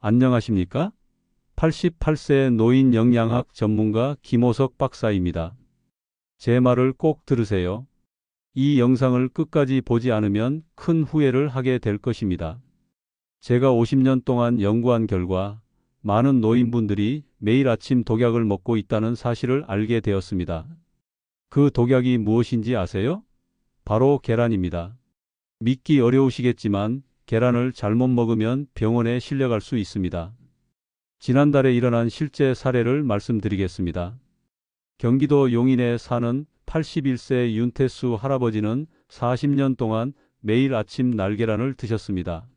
안녕하십니까? 88세 노인 영양학 전문가 김호석 박사입니다. 제 말을 꼭 들으세요. 이 영상을 끝까지 보지 않으면 큰 후회를 하게 될 것입니다. 제가 50년 동안 연구한 결과 많은 노인분들이 매일 아침 독약을 먹고 있다는 사실을 알게 되었습니다. 그 독약이 무엇인지 아세요? 바로 계란입니다. 믿기 어려우시겠지만 계란을 잘못 먹으면 병원에 실려갈 수 있습니다. 지난달에 일어난 실제 사례를 말씀드리겠습니다. 경기도 용인에 사는 81세 윤태수 할아버지는 40년 동안 매일 아침 날계란을 드셨습니다.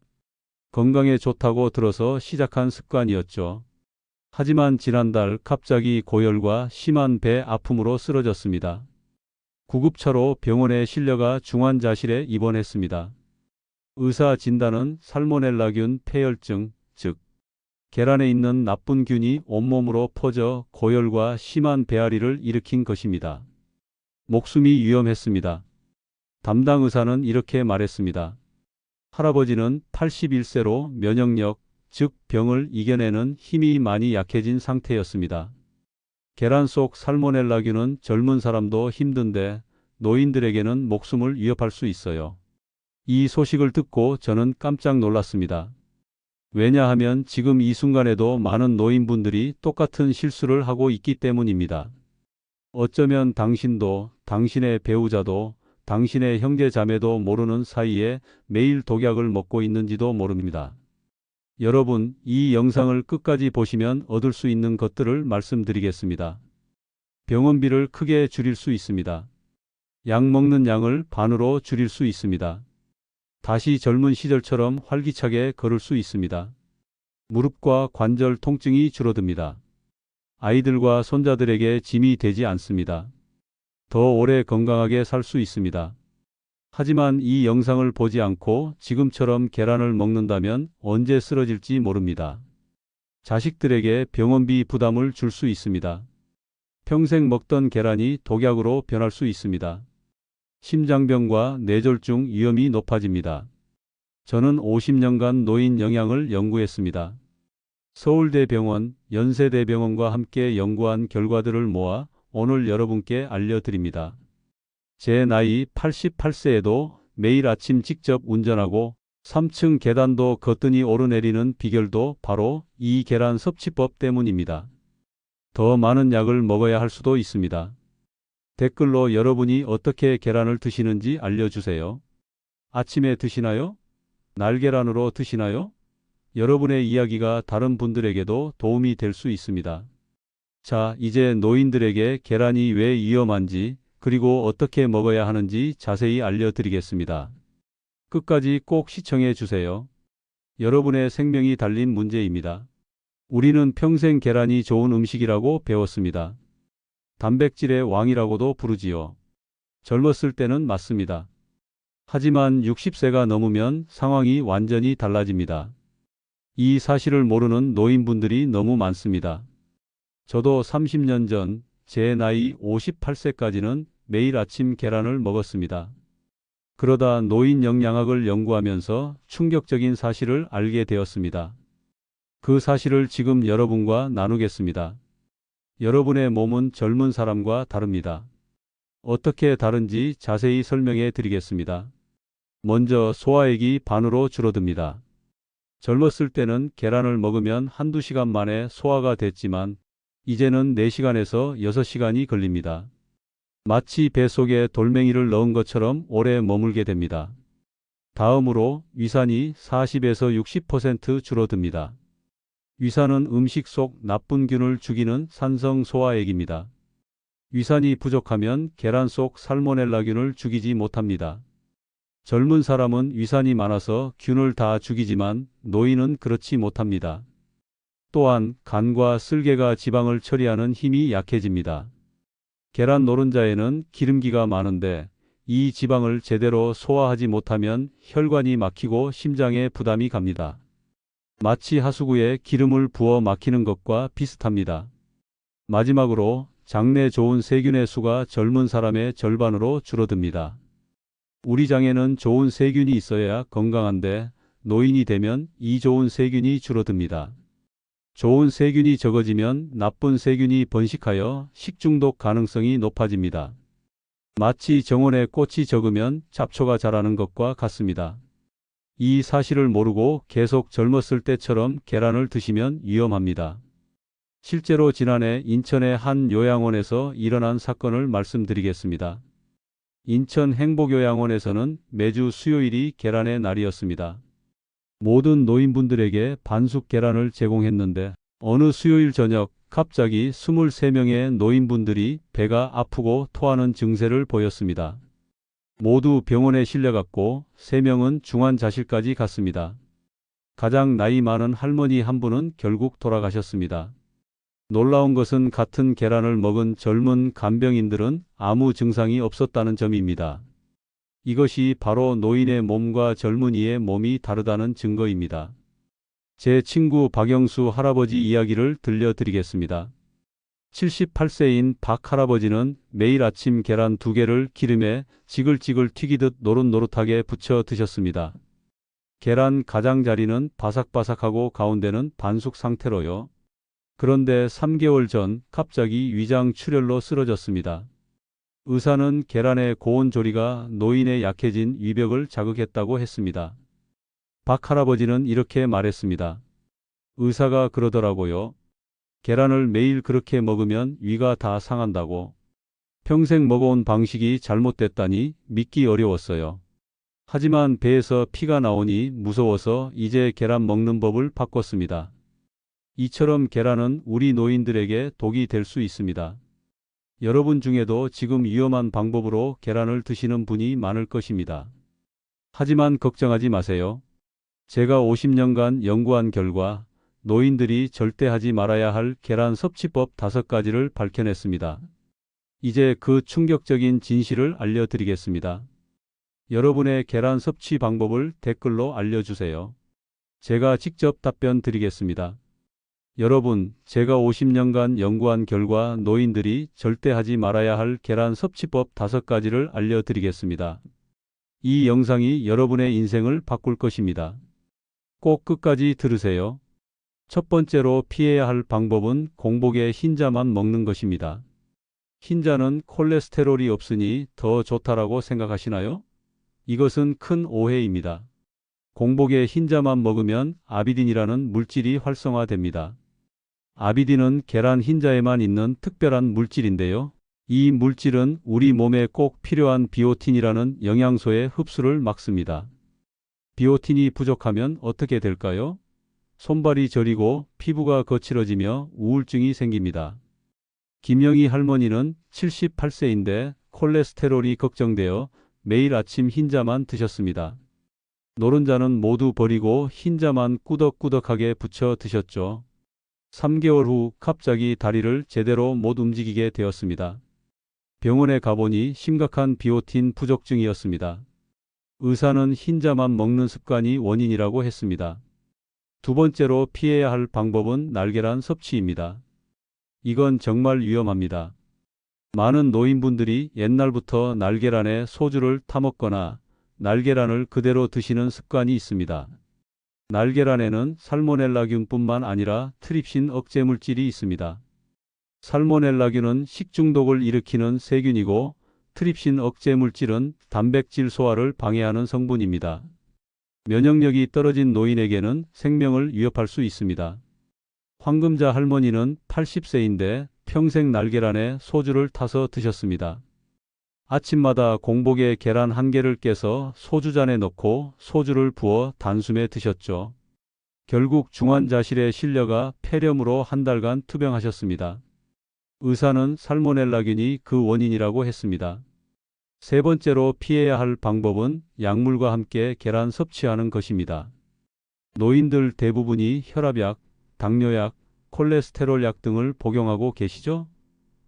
건강에 좋다고 들어서 시작한 습관이었죠. 하지만 지난달 갑자기 고열과 심한 배 아픔으로 쓰러졌습니다. 구급차로 병원에 실려가 중환자실에 입원했습니다. 의사 진단은 살모넬라균 폐혈증, 즉 계란에 있는 나쁜 균이 온몸으로 퍼져 고열과 심한 배앓이를 일으킨 것입니다. 목숨이 위험했습니다. 담당 의사는 이렇게 말했습니다. 할아버지는 81세로 면역력, 즉 병을 이겨내는 힘이 많이 약해진 상태였습니다. 계란 속 살모넬라균은 젊은 사람도 힘든데 노인들에게는 목숨을 위협할 수 있어요. 이 소식을 듣고 저는 깜짝 놀랐습니다. 왜냐하면 지금 이 순간에도 많은 노인분들이 똑같은 실수를 하고 있기 때문입니다. 어쩌면 당신도, 당신의 배우자도, 당신의 형제 자매도 모르는 사이에 매일 독약을 먹고 있는지도 모릅니다. 여러분, 이 영상을 끝까지 보시면 얻을 수 있는 것들을 말씀드리겠습니다. 병원비를 크게 줄일 수 있습니다. 약 먹는 양을 반으로 줄일 수 있습니다. 다시 젊은 시절처럼 활기차게 걸을 수 있습니다. 무릎과 관절 통증이 줄어듭니다. 아이들과 손자들에게 짐이 되지 않습니다. 더 오래 건강하게 살 수 있습니다. 하지만 이 영상을 보지 않고 지금처럼 계란을 먹는다면 언제 쓰러질지 모릅니다. 자식들에게 병원비 부담을 줄 수 있습니다. 평생 먹던 계란이 독약으로 변할 수 있습니다. 심장병과 뇌졸중 위험이 높아집니다. 저는 50년간 노인 영양을 연구했습니다. 서울대병원, 연세대병원과 함께 연구한 결과들을 모아 오늘 여러분께 알려드립니다. 제 나이 88세에도 매일 아침 직접 운전하고 3층 계단도 거뜬히 오르내리는 비결도 바로 이 계란 섭취법 때문입니다. 더 많은 약을 먹어야 할 수도 있습니다. 댓글로 여러분이 어떻게 계란을 드시는지 알려주세요. 아침에 드시나요? 날계란으로 드시나요? 여러분의 이야기가 다른 분들에게도 도움이 될 수 있습니다. 자, 이제 노인들에게 계란이 왜 위험한지 그리고 어떻게 먹어야 하는지 자세히 알려드리겠습니다. 끝까지 꼭 시청해 주세요. 여러분의 생명이 달린 문제입니다. 우리는 평생 계란이 좋은 음식이라고 배웠습니다. 단백질의 왕이라고도 부르지요. 젊었을 때는 맞습니다. 하지만 60세가 넘으면 상황이 완전히 달라집니다. 이 사실을 모르는 노인분들이 너무 많습니다. 저도 30년 전 제 나이 58세까지는 매일 아침 계란을 먹었습니다. 그러다 노인 영양학을 연구하면서 충격적인 사실을 알게 되었습니다. 그 사실을 지금 여러분과 나누겠습니다. 여러분의 몸은 젊은 사람과 다릅니다. 어떻게 다른지 자세히 설명해 드리겠습니다. 먼저 소화액이 반으로 줄어듭니다. 젊었을 때는 계란을 먹으면 한두 시간 만에 소화가 됐지만 이제는 4시간에서 6시간이 걸립니다. 마치 뱃속에 돌멩이를 넣은 것처럼 오래 머물게 됩니다. 다음으로 위산이 40에서 60% 줄어듭니다. 위산은 음식 속 나쁜 균을 죽이는 산성 소화액입니다. 위산이 부족하면 계란 속 살모넬라균을 죽이지 못합니다. 젊은 사람은 위산이 많아서 균을 다 죽이지만 노인은 그렇지 못합니다. 또한 간과 쓸개가 지방을 처리하는 힘이 약해집니다. 계란 노른자에는 기름기가 많은데 이 지방을 제대로 소화하지 못하면 혈관이 막히고 심장에 부담이 갑니다. 마치 하수구에 기름을 부어 막히는 것과 비슷합니다. 마지막으로 장내 좋은 세균의 수가 젊은 사람의 절반으로 줄어듭니다. 우리 장에는 좋은 세균이 있어야 건강한데 노인이 되면 이 좋은 세균이 줄어듭니다. 좋은 세균이 적어지면 나쁜 세균이 번식하여 식중독 가능성이 높아집니다. 마치 정원에 꽃이 적으면 잡초가 자라는 것과 같습니다. 이 사실을 모르고 계속 젊었을 때처럼 계란을 드시면 위험합니다. 실제로 지난해 인천의 한 요양원에서 일어난 사건을 말씀드리겠습니다. 인천 행복요양원에서는 매주 수요일이 계란의 날이었습니다. 모든 노인분들에게 반숙 계란을 제공했는데 어느 수요일 저녁 갑자기 23명의 노인분들이 배가 아프고 토하는 증세를 보였습니다. 모두 병원에 실려갔고 3명은 중환자실까지 갔습니다. 가장 나이 많은 할머니 한 분은 결국 돌아가셨습니다. 놀라운 것은 같은 계란을 먹은 젊은 간병인들은 아무 증상이 없었다는 점입니다. 이것이 바로 노인의 몸과 젊은이의 몸이 다르다는 증거입니다. 제 친구 박영수 할아버지 이야기를 들려드리겠습니다. 78세인 박 할아버지는 매일 아침 계란 2개를 기름에 지글지글 튀기듯 노릇노릇하게 부쳐 드셨습니다. 계란 가장자리는 바삭바삭하고 가운데는 반숙 상태로요. 그런데 3개월 전 갑자기 위장 출혈로 쓰러졌습니다. 의사는 계란의 고온 조리가 노인의 약해진 위벽을 자극했다고 했습니다. 박 할아버지는 이렇게 말했습니다. 의사가 그러더라고요. 계란을 매일 그렇게 먹으면 위가 다 상한다고. 평생 먹어온 방식이 잘못됐다니 믿기 어려웠어요. 하지만 배에서 피가 나오니 무서워서 이제 계란 먹는 법을 바꿨습니다. 이처럼 계란은 우리 노인들에게 독이 될 수 있습니다. 여러분 중에도 지금 위험한 방법으로 계란을 드시는 분이 많을 것입니다. 하지만 걱정하지 마세요. 제가 50년간 연구한 결과 노인들이 절대 하지 말아야 할 계란 섭취법 5가지를 밝혀냈습니다. 이제 그 충격적인 진실을 알려드리겠습니다. 여러분의 계란 섭취 방법을 댓글로 알려주세요. 제가 직접 답변 드리겠습니다. 여러분, 제가 50년간 연구한 결과 노인들이 절대 하지 말아야 할 계란 섭취법 5가지를 알려드리겠습니다. 이 영상이 여러분의 인생을 바꿀 것입니다. 꼭 끝까지 들으세요. 첫 번째로 피해야 할 방법은 공복에 흰자만 먹는 것입니다. 흰자는 콜레스테롤이 없으니 더 좋다라고 생각하시나요? 이것은 큰 오해입니다. 공복에 흰자만 먹으면 아비딘이라는 물질이 활성화됩니다. 아비딘은 계란 흰자에만 있는 특별한 물질인데요. 이 물질은 우리 몸에 꼭 필요한 비오틴이라는 영양소의 흡수를 막습니다. 비오틴이 부족하면 어떻게 될까요? 손발이 저리고 피부가 거칠어지며 우울증이 생깁니다. 김영희 할머니는 78세인데 콜레스테롤이 걱정되어 매일 아침 흰자만 드셨습니다. 노른자는 모두 버리고 흰자만 꾸덕꾸덕하게 부쳐 드셨죠. 3개월 후 갑자기 다리를 제대로 못 움직이게 되었습니다. 병원에 가보니 심각한 비오틴 부족증이었습니다. 의사는 흰자만 먹는 습관이 원인이라고 했습니다. 두 번째로 피해야 할 방법은 날계란 섭취입니다. 이건 정말 위험합니다. 많은 노인분들이 옛날부터 날계란에 소주를 타먹거나 날계란을 그대로 드시는 습관이 있습니다. 날계란에는 살모넬라균뿐만 아니라 트립신 억제 물질이 있습니다. 살모넬라균은 식중독을 일으키는 세균이고 트립신 억제 물질은 단백질 소화를 방해하는 성분입니다. 면역력이 떨어진 노인에게는 생명을 위협할 수 있습니다. 황금자 할머니는 80세인데 평생 날계란에 소주를 타서 드셨습니다. 아침마다 공복에 계란 1개를 깨서 소주잔에 넣고 소주를 부어 단숨에 드셨죠. 결국 중환자실에 실려가 폐렴으로 한 달간 투병하셨습니다. 의사는 살모넬라균이 그 원인이라고 했습니다. 세 번째로 피해야 할 방법은 약물과 함께 계란 섭취하는 것입니다. 노인들 대부분이 혈압약, 당뇨약, 콜레스테롤 약 등을 복용하고 계시죠?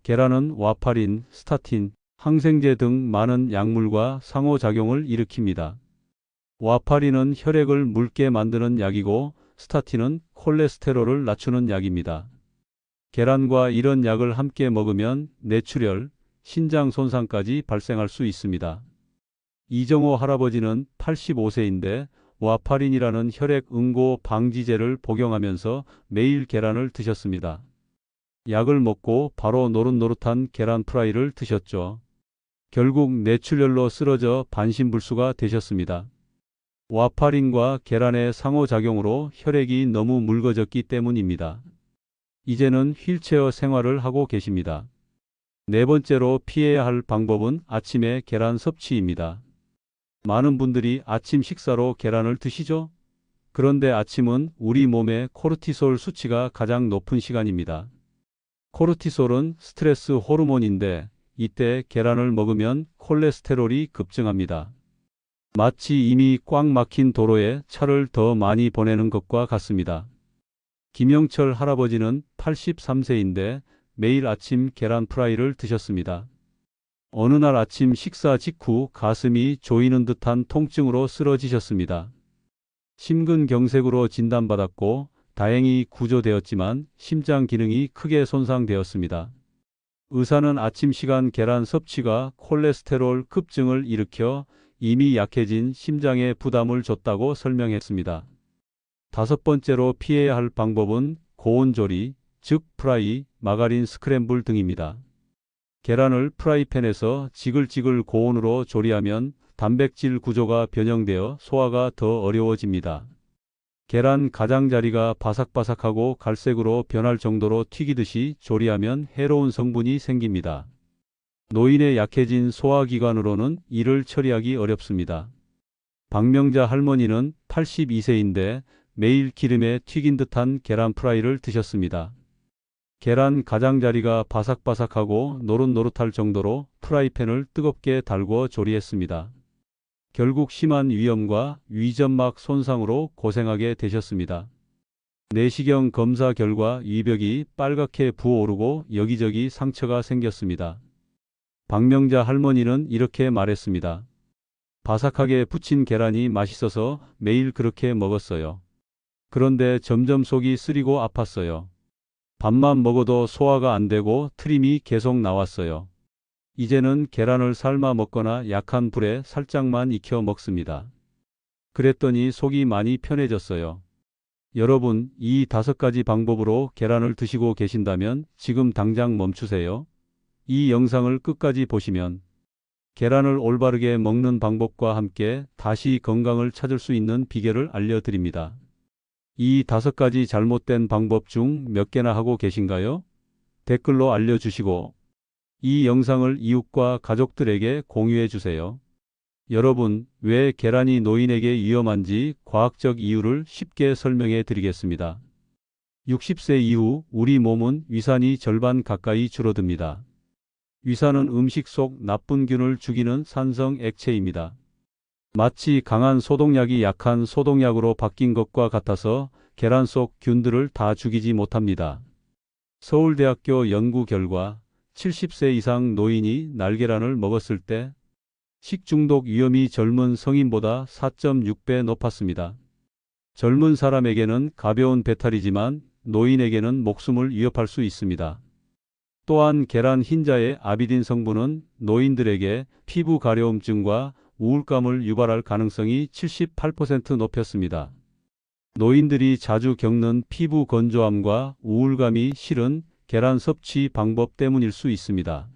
계란은 와파린, 스타틴, 항생제 등 많은 약물과 상호작용을 일으킵니다. 와파린은 혈액을 묽게 만드는 약이고 스타틴은 콜레스테롤을 낮추는 약입니다. 계란과 이런 약을 함께 먹으면 뇌출혈, 신장 손상까지 발생할 수 있습니다. 이정호 할아버지는 85세인데 와파린이라는 혈액 응고 방지제를 복용하면서 매일 계란을 드셨습니다. 약을 먹고 바로 노릇노릇한 계란 프라이를 드셨죠. 결국 뇌출혈로 쓰러져 반신불수가 되셨습니다. 와파린과 계란의 상호작용으로 혈액이 너무 묽어졌기 때문입니다. 이제는 휠체어 생활을 하고 계십니다. 네 번째로 피해야 할 방법은 아침에 계란 섭취입니다. 많은 분들이 아침 식사로 계란을 드시죠? 그런데 아침은 우리 몸의 코르티솔 수치가 가장 높은 시간입니다. 코르티솔은 스트레스 호르몬인데 이때 계란을 먹으면 콜레스테롤이 급증합니다. 마치 이미 꽉 막힌 도로에 차를 더 많이 보내는 것과 같습니다. 김영철 할아버지는 83세인데 매일 아침 계란 프라이를 드셨습니다. 어느 날 아침 식사 직후 가슴이 조이는 듯한 통증으로 쓰러지셨습니다. 심근경색으로 진단받았고 다행히 구조되었지만 심장 기능이 크게 손상되었습니다. 의사는 아침 시간 계란 섭취가 콜레스테롤 급증을 일으켜 이미 약해진 심장에 부담을 줬다고 설명했습니다. 다섯 번째로 피해야 할 방법은 고온조리, 즉 프라이, 마가린 스크램블 등입니다. 계란을 프라이팬에서 지글지글 고온으로 조리하면 단백질 구조가 변형되어 소화가 더 어려워집니다. 계란 가장자리가 바삭바삭하고 갈색으로 변할 정도로 튀기듯이 조리하면 해로운 성분이 생깁니다. 노인의 약해진 소화기관으로는 이를 처리하기 어렵습니다. 박명자 할머니는 82세인데 매일 기름에 튀긴 듯한 계란 프라이를 드셨습니다. 계란 가장자리가 바삭바삭하고 노릇노릇할 정도로 프라이팬을 뜨겁게 달궈 조리했습니다. 결국 심한 위염과 위점막 손상으로 고생하게 되셨습니다. 내시경 검사 결과 위벽이 빨갛게 부어오르고 여기저기 상처가 생겼습니다. 박명자 할머니는 이렇게 말했습니다. 바삭하게 부친 계란이 맛있어서 매일 그렇게 먹었어요. 그런데 점점 속이 쓰리고 아팠어요. 밥만 먹어도 소화가 안 되고 트림이 계속 나왔어요. 이제는 계란을 삶아 먹거나 약한 불에 살짝만 익혀 먹습니다. 그랬더니 속이 많이 편해졌어요. 여러분, 이 5가지 방법으로 계란을 드시고 계신다면 지금 당장 멈추세요. 이 영상을 끝까지 보시면 계란을 올바르게 먹는 방법과 함께 다시 건강을 찾을 수 있는 비결을 알려드립니다. 이 5가지 잘못된 방법 중 몇 개나 하고 계신가요? 댓글로 알려주시고 이 영상을 이웃과 가족들에게 공유해 주세요. 여러분, 왜 계란이 노인에게 위험한지 과학적 이유를 쉽게 설명해 드리겠습니다. 60세 이후 우리 몸은 위산이 절반 가까이 줄어듭니다. 위산은 음식 속 나쁜 균을 죽이는 산성 액체입니다. 마치 강한 소독약이 약한 소독약으로 바뀐 것과 같아서 계란 속 균들을 다 죽이지 못합니다. 서울대학교 연구 결과 70세 이상 노인이 날계란을 먹었을 때 식중독 위험이 젊은 성인보다 4.6배 높았습니다. 젊은 사람에게는 가벼운 배탈이지만 노인에게는 목숨을 위협할 수 있습니다. 또한 계란 흰자의 아비딘 성분은 노인들에게 피부 가려움증과 우울감을 유발할 가능성이 78% 높였습니다. 노인들이 자주 겪는 피부 건조함과 우울감이 실은 계란 섭취 방법 때문일 수 있습니다.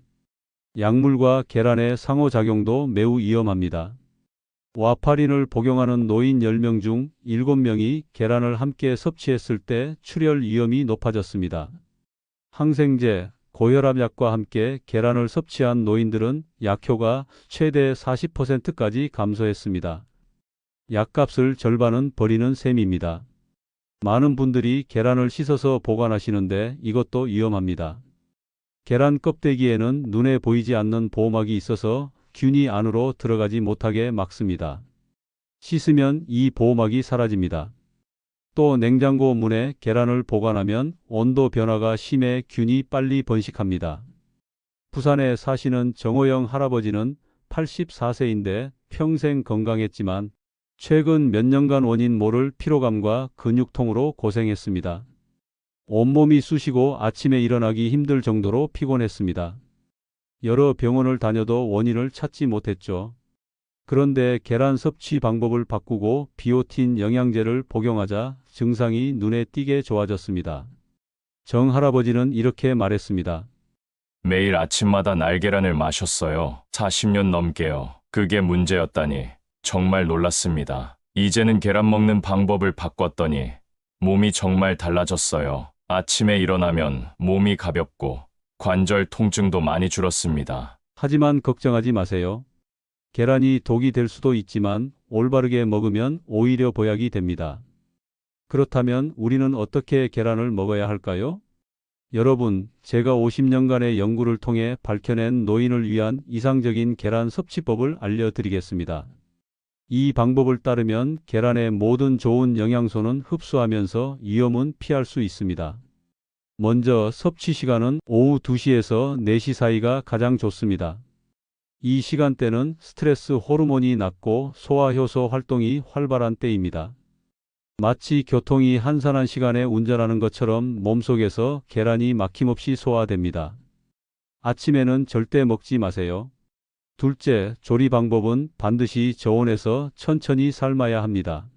약물과 계란의 상호작용도 매우 위험합니다. 와파린을 복용하는 노인 10명 중 7명이 계란을 함께 섭취했을 때 출혈 위험이 높아졌습니다. 항생제, 고혈압약과 함께 계란을 섭취한 노인들은 약효가 최대 40%까지 감소했습니다. 약값을 절반은 버리는 셈입니다. 많은 분들이 계란을 씻어서 보관하시는데 이것도 위험합니다. 계란 껍데기에는 눈에 보이지 않는 보호막이 있어서 균이 안으로 들어가지 못하게 막습니다. 씻으면 이 보호막이 사라집니다. 또 냉장고 문에 계란을 보관하면 온도 변화가 심해 균이 빨리 번식합니다. 부산에 사시는 정호영 할아버지는 84세인데 평생 건강했지만 최근 몇 년간 원인 모를 피로감과 근육통으로 고생했습니다. 온몸이 쑤시고 아침에 일어나기 힘들 정도로 피곤했습니다. 여러 병원을 다녀도 원인을 찾지 못했죠. 그런데 계란 섭취 방법을 바꾸고 비오틴 영양제를 복용하자 증상이 눈에 띄게 좋아졌습니다. 정 할아버지는 이렇게 말했습니다. 매일 아침마다 날계란을 마셨어요. 40년 넘게요. 그게 문제였다니 정말 놀랐습니다. 이제는 계란 먹는 방법을 바꿨더니 몸이 정말 달라졌어요. 아침에 일어나면 몸이 가볍고 관절 통증도 많이 줄었습니다. 하지만 걱정하지 마세요. 계란이 독이 될 수도 있지만 올바르게 먹으면 오히려 보약이 됩니다. 그렇다면 우리는 어떻게 계란을 먹어야 할까요? 여러분, 제가 50년간의 연구를 통해 밝혀낸 노인을 위한 이상적인 계란 섭취법을 알려드리겠습니다. 이 방법을 따르면 계란의 모든 좋은 영양소는 흡수하면서 위험은 피할 수 있습니다. 먼저 섭취 시간은 오후 2시에서 4시 사이가 가장 좋습니다. 이 시간대는 스트레스 호르몬이 낮고 소화효소 활동이 활발한 때입니다. 마치 교통이 한산한 시간에 운전하는 것처럼 몸속에서 계란이 막힘없이 소화됩니다. 아침에는 절대 먹지 마세요. 둘째, 조리 방법은 반드시 저온에서 천천히 삶아야 합니다.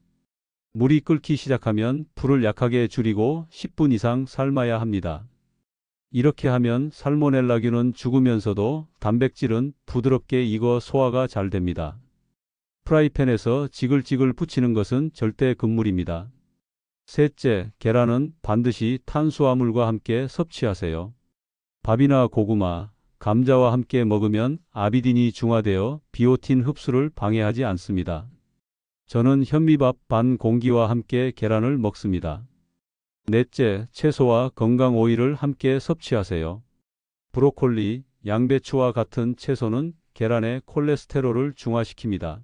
물이 끓기 시작하면 불을 약하게 줄이고 10분 이상 삶아야 합니다. 이렇게 하면 살모넬라균은 죽으면서도 단백질은 부드럽게 익어 소화가 잘 됩니다. 프라이팬에서 지글지글 붙이는 것은 절대 금물입니다. 셋째, 계란은 반드시 탄수화물과 함께 섭취하세요. 밥이나 고구마, 감자와 함께 먹으면 아비딘이 중화되어 비오틴 흡수를 방해하지 않습니다. 저는 현미밥 반 공기와 함께 계란을 먹습니다. 넷째, 채소와 건강 오일을 함께 섭취하세요. 브로콜리, 양배추와 같은 채소는 계란의 콜레스테롤을 중화시킵니다.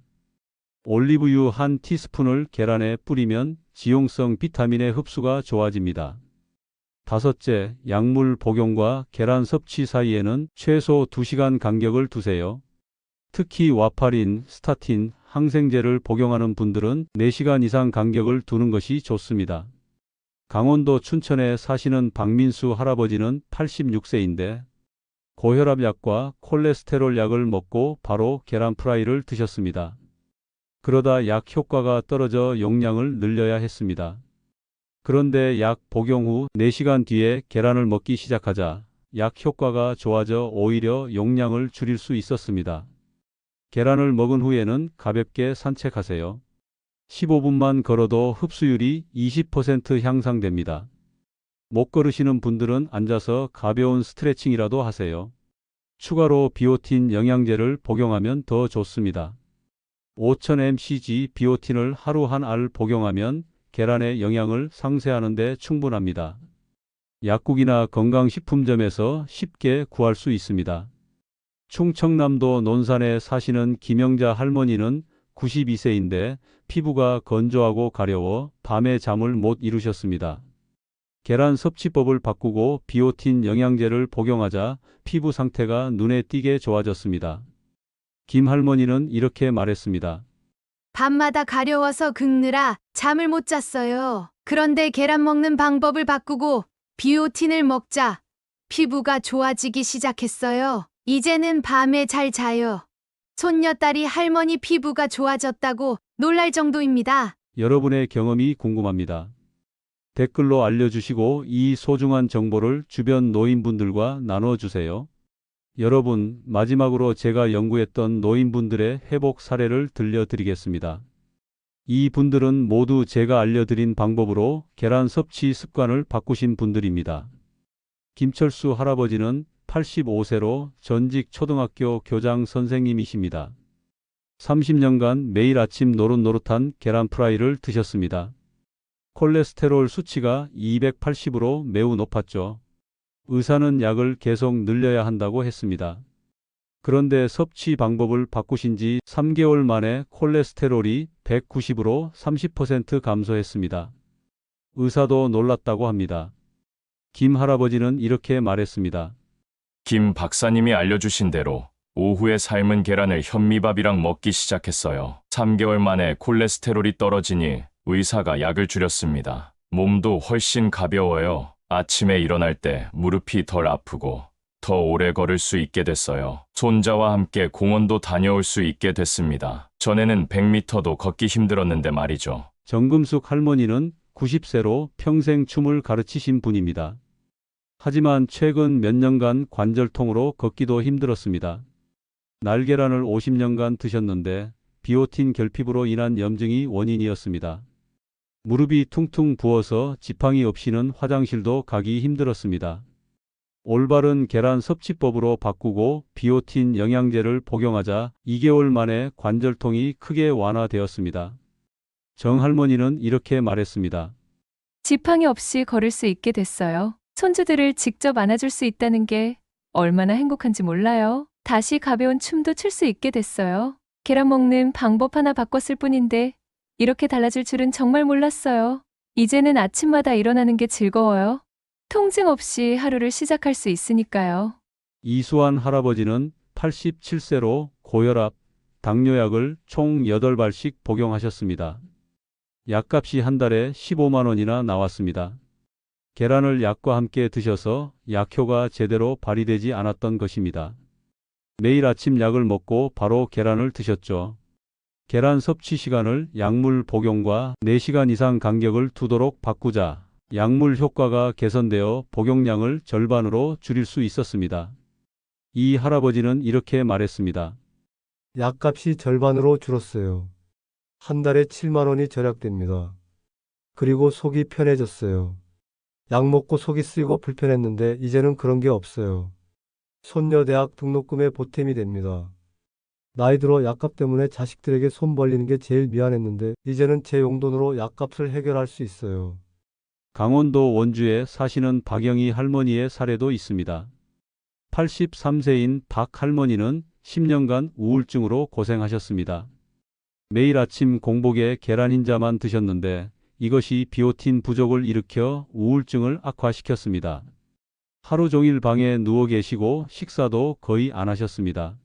올리브유 한 티스푼을 계란에 뿌리면 지용성 비타민의 흡수가 좋아집니다. 다섯째, 약물 복용과 계란 섭취 사이에는 최소 2시간 간격을 두세요. 특히 와파린, 스타틴, 항생제를 복용하는 분들은 4시간 이상 간격을 두는 것이 좋습니다. 강원도 춘천에 사시는 박민수 할아버지는 86세인데 고혈압 약과 콜레스테롤 약을 먹고 바로 계란 프라이를 드셨습니다. 그러다 약 효과가 떨어져 용량을 늘려야 했습니다. 그런데 약 복용 후 4시간 뒤에 계란을 먹기 시작하자 약 효과가 좋아져 오히려 용량을 줄일 수 있었습니다. 계란을 먹은 후에는 가볍게 산책하세요. 15분만 걸어도 흡수율이 20% 향상됩니다. 못 걸으시는 분들은 앉아서 가벼운 스트레칭이라도 하세요. 추가로 비오틴 영양제를 복용하면 더 좋습니다. 5000mcg 비오틴을 하루 한 알 복용하면 계란의 영양을 상쇄하는 데 충분합니다. 약국이나 건강식품점에서 쉽게 구할 수 있습니다. 충청남도 논산에 사시는 김영자 할머니는 92세인데 피부가 건조하고 가려워 밤에 잠을 못 이루셨습니다. 계란 섭취법을 바꾸고 비오틴 영양제를 복용하자 피부 상태가 눈에 띄게 좋아졌습니다. 김 할머니는 이렇게 말했습니다. 밤마다 가려워서 긁느라 잠을 못 잤어요. 그런데 계란 먹는 방법을 바꾸고 비오틴을 먹자 피부가 좋아지기 시작했어요. 이제는 밤에 잘 자요. 손녀딸이 할머니 피부가 좋아졌다고 놀랄 정도입니다. 여러분의 경험이 궁금합니다. 댓글로 알려주시고 이 소중한 정보를 주변 노인분들과 나눠주세요. 여러분, 마지막으로 제가 연구했던 노인분들의 회복 사례를 들려드리겠습니다. 이 분들은 모두 제가 알려드린 방법으로 계란 섭취 습관을 바꾸신 분들입니다. 김철수 할아버지는 85세로 전직 초등학교 교장 선생님이십니다. 30년간 매일 아침 노릇노릇한 계란 프라이를 드셨습니다. 콜레스테롤 수치가 280으로 매우 높았죠. 의사는 약을 계속 늘려야 한다고 했습니다. 그런데 섭취 방법을 바꾸신 지 3개월 만에 콜레스테롤이 190으로 30% 감소했습니다. 의사도 놀랐다고 합니다. 김 할아버지는 이렇게 말했습니다. 김 박사님이 알려주신 대로 오후에 삶은 계란을 현미밥이랑 먹기 시작했어요. 3개월 만에 콜레스테롤이 떨어지니 의사가 약을 줄였습니다. 몸도 훨씬 가벼워요. 아침에 일어날 때 무릎이 덜 아프고 더 오래 걸을 수 있게 됐어요. 손자와 함께 공원도 다녀올 수 있게 됐습니다. 전에는 100m도 걷기 힘들었는데 말이죠. 정금숙 할머니는 90세로 평생 춤을 가르치신 분입니다. 하지만 최근 몇 년간 관절통으로 걷기도 힘들었습니다. 날계란을 50년간 드셨는데 비오틴 결핍으로 인한 염증이 원인이었습니다. 무릎이 퉁퉁 부어서 지팡이 없이는 화장실도 가기 힘들었습니다. 올바른 계란 섭취법으로 바꾸고 비오틴 영양제를 복용하자 2개월 만에 관절통이 크게 완화되었습니다. 정할머니는 이렇게 말했습니다. 지팡이 없이 걸을 수 있게 됐어요. 손주들을 직접 안아줄 수 있다는 게 얼마나 행복한지 몰라요. 다시 가벼운 춤도 출 수 있게 됐어요. 계란 먹는 방법 하나 바꿨을 뿐인데 이렇게 달라질 줄은 정말 몰랐어요. 이제는 아침마다 일어나는 게 즐거워요. 통증 없이 하루를 시작할 수 있으니까요. 이수환 할아버지는 87세로 고혈압, 당뇨약을 총 8발씩 복용하셨습니다. 약값이 한 달에 15만 원이나 나왔습니다. 계란을 약과 함께 드셔서 약효가 제대로 발휘되지 않았던 것입니다. 매일 아침 약을 먹고 바로 계란을 드셨죠. 계란 섭취 시간을 약물 복용과 4시간 이상 간격을 두도록 바꾸자 약물 효과가 개선되어 복용량을 절반으로 줄일 수 있었습니다. 이 할아버지는 이렇게 말했습니다. 약값이 절반으로 줄었어요. 한 달에 7만 원이 절약됩니다. 그리고 속이 편해졌어요. 약 먹고 속이 쓰이고 불편했는데 이제는 그런 게 없어요. 손녀 대학 등록금에 보탬이 됩니다. 나이 들어 약값 때문에 자식들에게 손 벌리는 게 제일 미안했는데 이제는 제 용돈으로 약값을 해결할 수 있어요. 강원도 원주에 사시는 박영희 할머니의 사례도 있습니다. 83세인 박 할머니는 10년간 우울증으로 고생하셨습니다. 매일 아침 공복에 계란 흰자만 드셨는데 이것이 비오틴 부족을 일으켜 우울증을 악화시켰습니다. 하루 종일 방에 누워 계시고 식사도 거의 안 하셨습니다.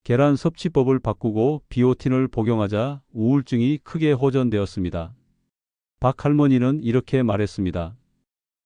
계란 섭취법을 바꾸고 비오틴을 복용하자 우울증이 크게 호전되었습니다. 박 할머니는 이렇게 말했습니다.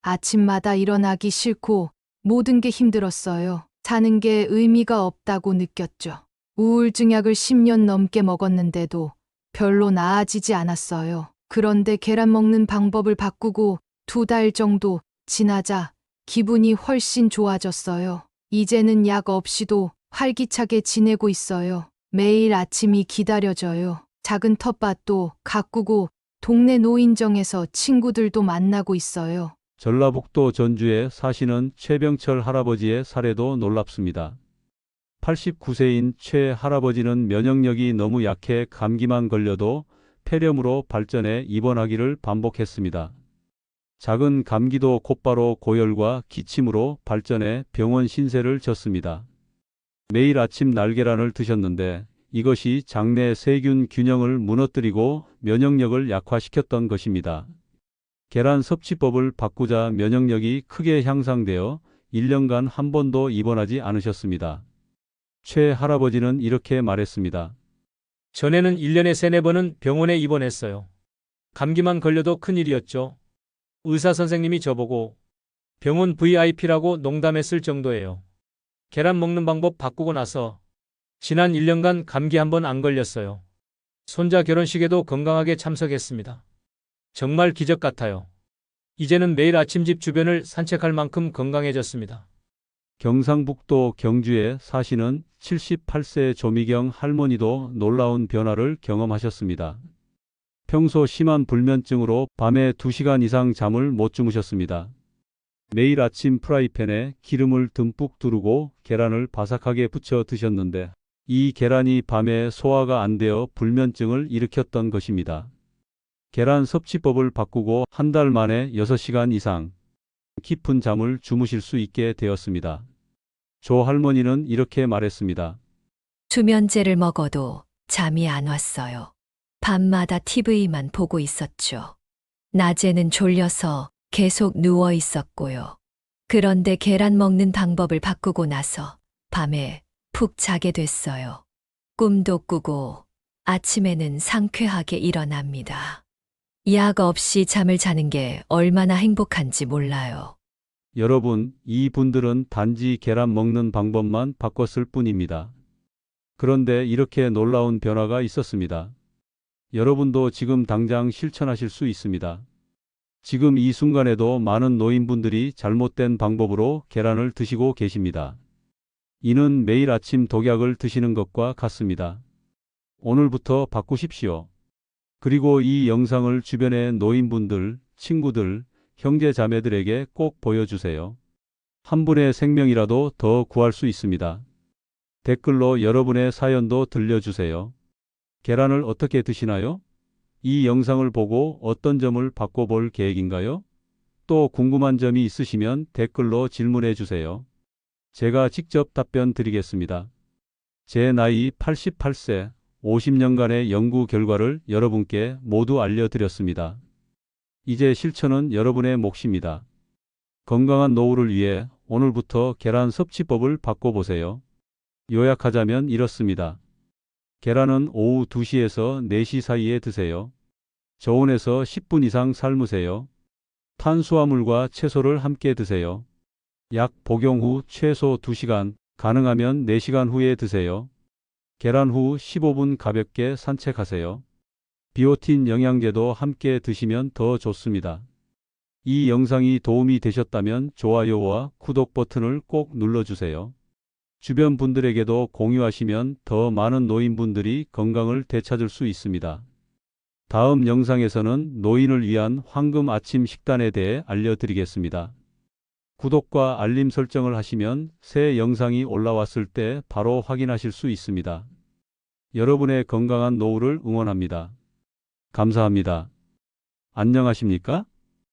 아침마다 일어나기 싫고 모든 게 힘들었어요. 사는 게 의미가 없다고 느꼈죠. 우울증 약을 10년 넘게 먹었는데도 별로 나아지지 않았어요. 그런데 계란 먹는 방법을 바꾸고 2달 정도 지나자 기분이 훨씬 좋아졌어요. 이제는 약 없이도 활기차게 지내고 있어요. 매일 아침이 기다려져요. 작은 텃밭도 가꾸고 동네 노인정에서 친구들도 만나고 있어요. 전라북도 전주에 사시는 최병철 할아버지의 사례도 놀랍습니다. 89세인 최 할아버지는 면역력이 너무 약해 감기만 걸려도 폐렴으로 발전해 입원하기를 반복했습니다. 작은 감기도 곧바로 고열과 기침으로 발전해 병원 신세를 졌습니다. 매일 아침 날계란을 드셨는데 이것이 장내 세균 균형을 무너뜨리고 면역력을 약화시켰던 것입니다. 계란 섭취법을 바꾸자 면역력이 크게 향상되어 1년간 한 번도 입원하지 않으셨습니다. 최 할아버지는 이렇게 말했습니다. 전에는 1년에 3-4번은 병원에 입원했어요. 감기만 걸려도 큰일이었죠. 의사 선생님이 저보고 병원 VIP라고 농담했을 정도예요. 계란 먹는 방법 바꾸고 나서 지난 1년간 감기 한 번 안 걸렸어요. 손자 결혼식에도 건강하게 참석했습니다. 정말 기적 같아요. 이제는 매일 아침 집 주변을 산책할 만큼 건강해졌습니다. 경상북도 경주에 사시는 78세 조미경 할머니도 놀라운 변화를 경험하셨습니다. 평소 심한 불면증으로 밤에 2시간 이상 잠을 못 주무셨습니다. 매일 아침 프라이팬에 기름을 듬뿍 두르고 계란을 바삭하게 부쳐 드셨는데 이 계란이 밤에 소화가 안 되어 불면증을 일으켰던 것입니다. 계란 섭취법을 바꾸고 한 달 만에 6시간 이상 깊은 잠을 주무실 수 있게 되었습니다. 조 할머니는 이렇게 말했습니다. 수면제를 먹어도 잠이 안 왔어요. 밤마다 TV만 보고 있었죠. 낮에는 졸려서 계속 누워 있었고요. 그런데 계란 먹는 방법을 바꾸고 나서 밤에 푹 자게 됐어요. 꿈도 꾸고 아침에는 상쾌하게 일어납니다. 약 없이 잠을 자는 게 얼마나 행복한지 몰라요. 여러분, 이 분들은 단지 계란 먹는 방법만 바꿨을 뿐입니다. 그런데 이렇게 놀라운 변화가 있었습니다. 여러분도 지금 당장 실천하실 수 있습니다. 지금 이 순간에도 많은 노인분들이 잘못된 방법으로 계란을 드시고 계십니다. 이는 매일 아침 독약을 드시는 것과 같습니다. 오늘부터 바꾸십시오. 그리고 이 영상을 주변의 노인분들, 친구들, 형제 자매들에게 꼭 보여주세요. 한 분의 생명이라도 더 구할 수 있습니다. 댓글로 여러분의 사연도 들려주세요. 계란을 어떻게 드시나요? 이 영상을 보고 어떤 점을 바꿔볼 계획인가요? 또 궁금한 점이 있으시면 댓글로 질문해 주세요. 제가 직접 답변 드리겠습니다. 제 나이 88세, 50년간의 연구 결과를 여러분께 모두 알려드렸습니다. 이제 실천은 여러분의 몫입니다. 건강한 노후를 위해 오늘부터 계란 섭취법을 바꿔보세요. 요약하자면 이렇습니다. 계란은 오후 2시에서 4시 사이에 드세요. 저온에서 10분 이상 삶으세요. 탄수화물과 채소를 함께 드세요. 약 복용 후 최소 2시간, 가능하면 4시간 후에 드세요. 계란 후 15분 가볍게 산책하세요. 비오틴 영양제도 함께 드시면 더 좋습니다. 이 영상이 도움이 되셨다면 좋아요와 구독 버튼을 꼭 눌러주세요. 주변 분들에게도 공유하시면 더 많은 노인분들이 건강을 되찾을 수 있습니다. 다음 영상에서는 노인을 위한 황금 아침 식단에 대해 알려드리겠습니다. 구독과 알림 설정을 하시면 새 영상이 올라왔을 때 바로 확인하실 수 있습니다. 여러분의 건강한 노후를 응원합니다. 감사합니다. 안녕하십니까?